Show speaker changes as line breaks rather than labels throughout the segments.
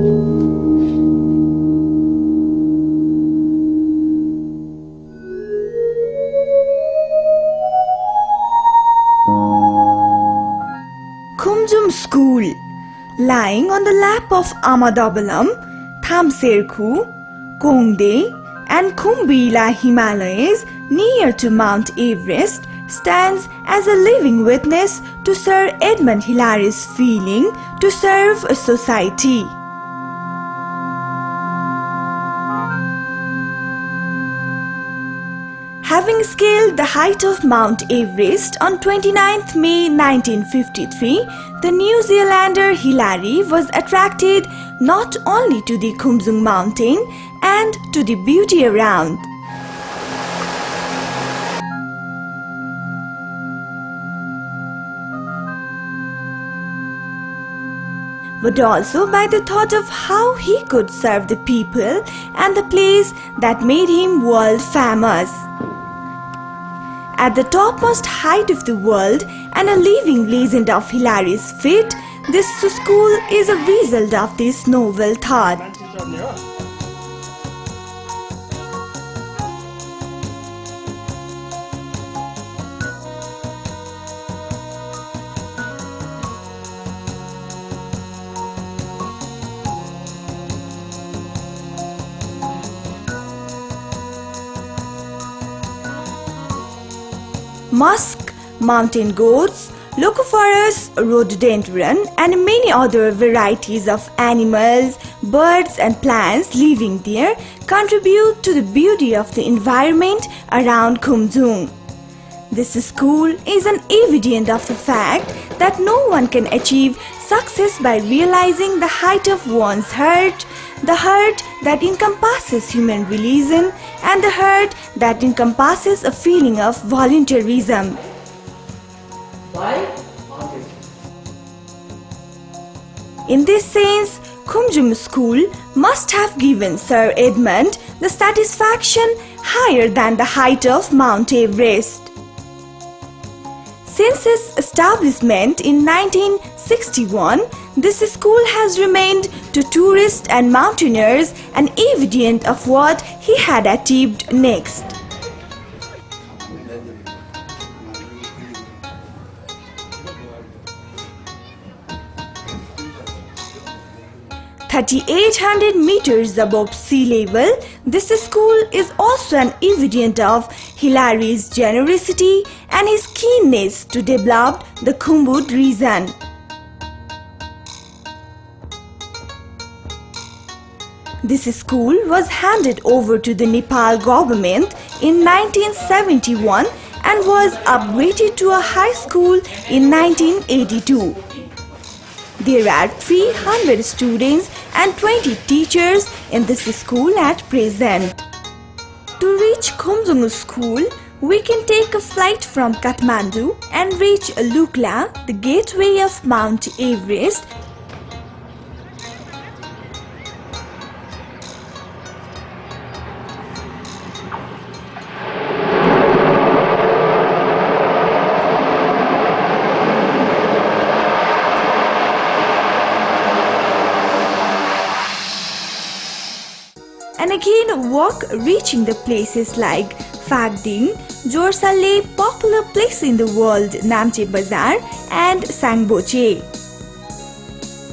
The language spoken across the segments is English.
Khumjung School, lying on the lap of Ahmadabalam, Thamserku, Kongde and Khumbila Himalayas near to Mount Everest, stands as a living witness to Sir Edmund Hillary's feeling to serve a society. Having scaled the height of Mount Everest on 29th May 1953, the New Zealander Hillary was attracted not only to the Khumjung mountain and to the beauty around, but also by the thought of how he could serve the people and the place that made him world famous. At the topmost height of the world and a living legend of Hillary's feat, this school is a result of this novel thought. Musk, mountain goats, Leucophorus rhododendron and many other varieties of animals, birds and plants living there contribute to the beauty of the environment around Khumjung. This school is an evidence of the fact that no one can achieve success by realizing the height of one's heart, the heart that encompasses human religion and the heart that encompasses a feeling of volunteerism. In this sense, Khumjung School must have given Sir Edmund the satisfaction higher than the height of Mount Everest. Since its establishment in 1961, this school has remained to tourists and mountaineers an evidence of what he had achieved next. (3,800 meters above sea level), this school is also an evidence of Hillary's generosity and his keenness to develop the Khumbu region. This school was handed over to the Nepal government in 1971 and was upgraded to a high school in 1982. There are 300 students and 20 teachers in this school at present. To reach Khumjung School, we can take a flight from Kathmandu and reach Lukla, the gateway of Mount Everest. And again walk reaching the places like Phakding, Jorsale, popular place in the world Namche Bazaar and Sangboche.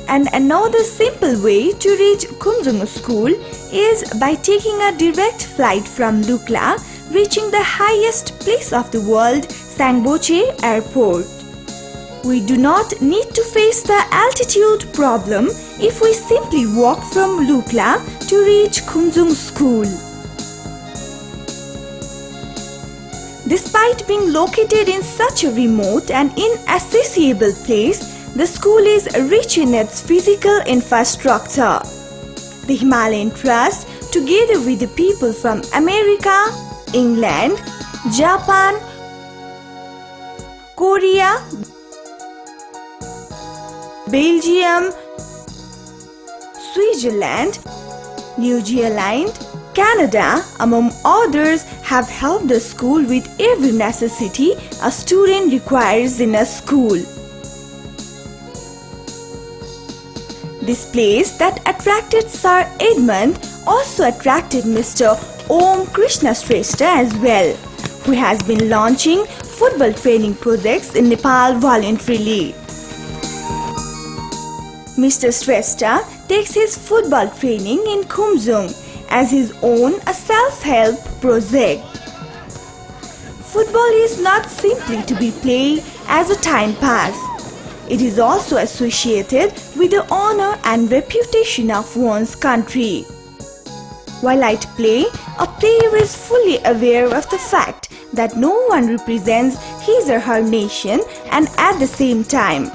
And another simple way to reach Khumjung School is by taking a direct flight from Lukla, reaching the highest place of the world, Sangboche Airport. We do not need to face the altitude problem if we simply walk from Lukla to reach Khumjung School. Despite being located in such a remote and inaccessible place, the school is rich in its physical infrastructure. The Himalayan Trust, together with the people from America, England, Japan, Korea, Belgium, Switzerland, New Zealand, Canada, among others, have helped the school with every necessity a student requires in a school. This place that attracted Sir Edmund also attracted Mr. Om Krishna Shrestha as well, who has been launching football training projects in Nepal voluntarily. Mr. Shrestha takes his football training in Khumjung as his own a self-help project. Football is not simply to be played as a time pass. It is also associated with the honor and reputation of one's country. While at play, a player is fully aware of the fact that no one represents his or her nation, and at the same time,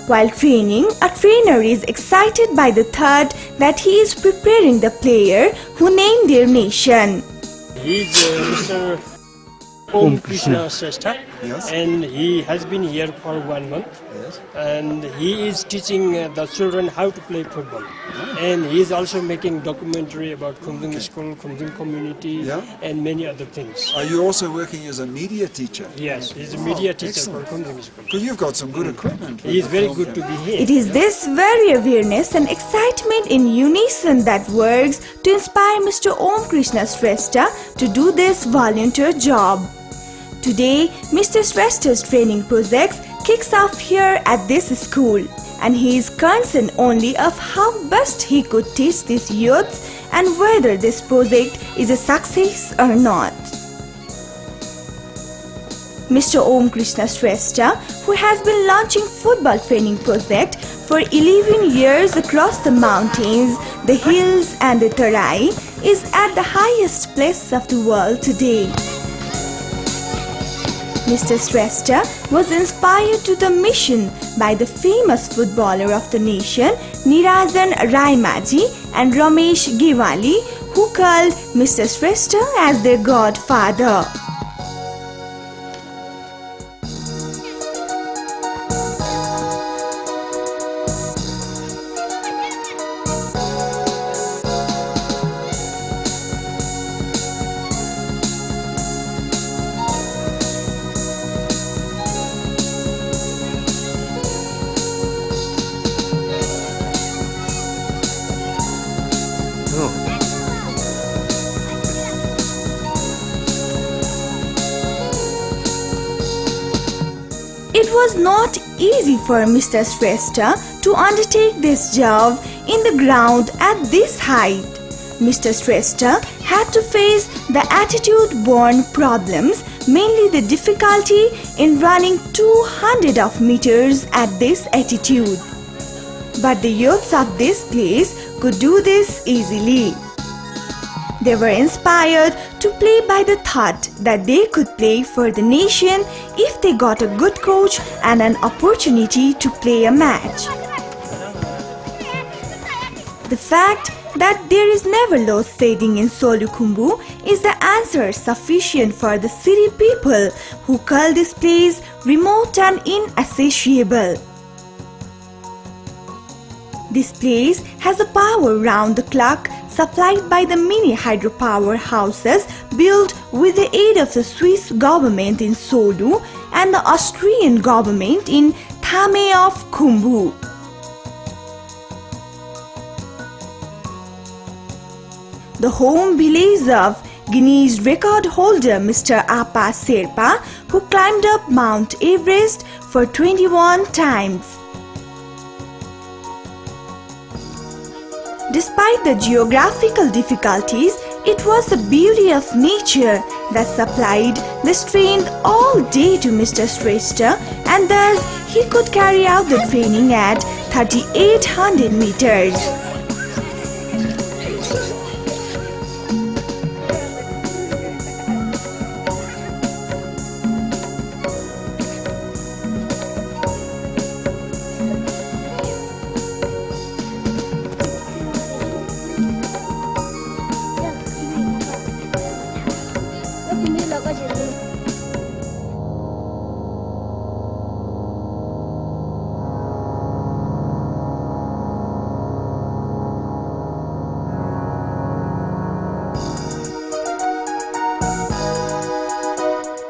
while training, a trainer is excited by the thought that he is preparing the player who named their nation.
He is Mr. Om Krishna Shrestha,
Yes.
and he has been here for 1 month.
Yes.
And he is teaching the children how to play football. And he is also making documentary about Khumjung School, Khumjung community,
Yeah.
and many other things.
Are you also working as a media teacher?
Yes, he's a media teacher
excellent.
for Khumjung School.
Because you've got some good equipment.
He is very good to be here.
It is this very awareness and excitement in unison that works to inspire Mr. Om Krishna Shrestha to do this volunteer job. Today, Mr. Shrestha's training projects kicks off here at this school, and he is concerned only of how best he could teach these youths and whether this project is a success or not. Mr. Om Krishna Shrestha, who has been launching football training project for 11 years across the mountains, the hills and the Tarai, is at the highest place of the world today. Mr. Shrestha was inspired to the mission by the famous footballer of the nation, Nirajan Raimaji and Ramesh Giwali, who called Mr. Shrestha as their godfather. It was not easy for Mr. Shrestha to undertake this job in the ground at this height. Mr. Shrestha had to face the attitude-borne problems, mainly the difficulty in running 200 of meters at this altitude. But the youths of this place could do this easily. They were inspired to play by the thought that they could play for the nation if they got a good coach and an opportunity to play a match. The fact that there is never load shedding in Solukhumbu is the answer sufficient for the city people who call this place remote and inaccessible. This place has a power round the clock supplied by the mini hydropower houses built with the aid of the Swiss government in Solu and the Austrian government in Thame of Khumbu. The home village of Guinness record holder Mr. Apa Sherpa, who climbed up Mount Everest for 21 times. Despite the geographical difficulties, it was the beauty of nature that supplied the strength all day to Mr. Shrestha, and thus he could carry out the training at 3,800 meters.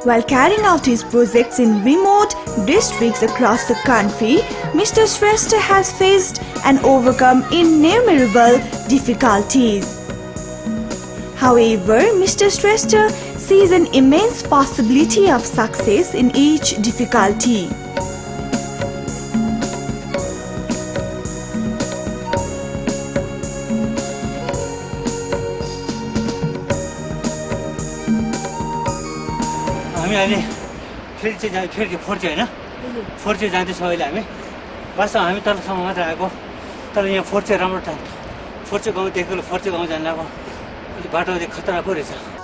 While carrying out his projects in remote districts across the country, Mr. Shrestha has faced and overcome innumerable difficulties. However, Mr. Shrestha sees an immense possibility of success in each difficulty.
हामी अहिले फेरि force होइन force जाँदैछौँ अहिले हामी वास्तवमा हामी तलसम्म मात्र आएको तर यहाँ फोर्चे राम्रो ठाउँ फोर्चे गाउँ देखेको फोर्चे गाउँ जानु अब अलिक बाटो अलिक खतरा पो रहेछ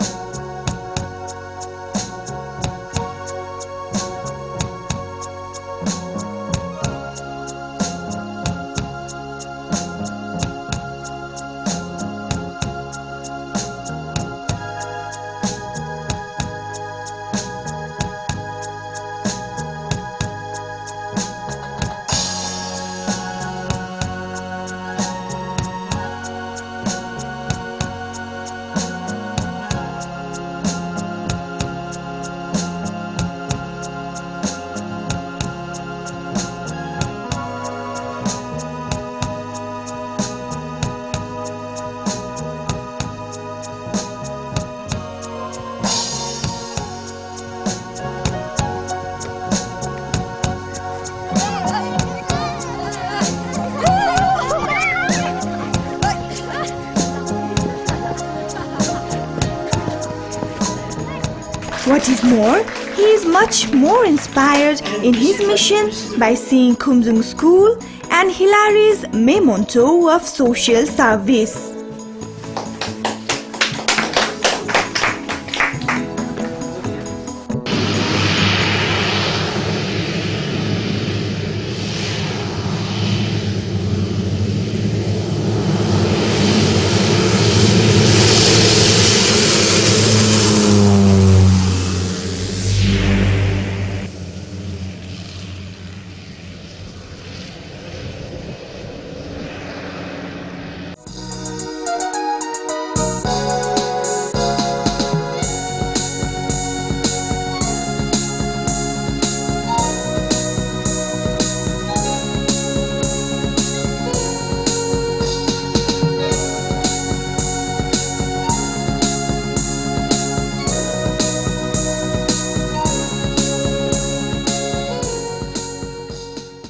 What is more, he is much more inspired in his mission by seeing Khumjung School and Hilary's memento of social service.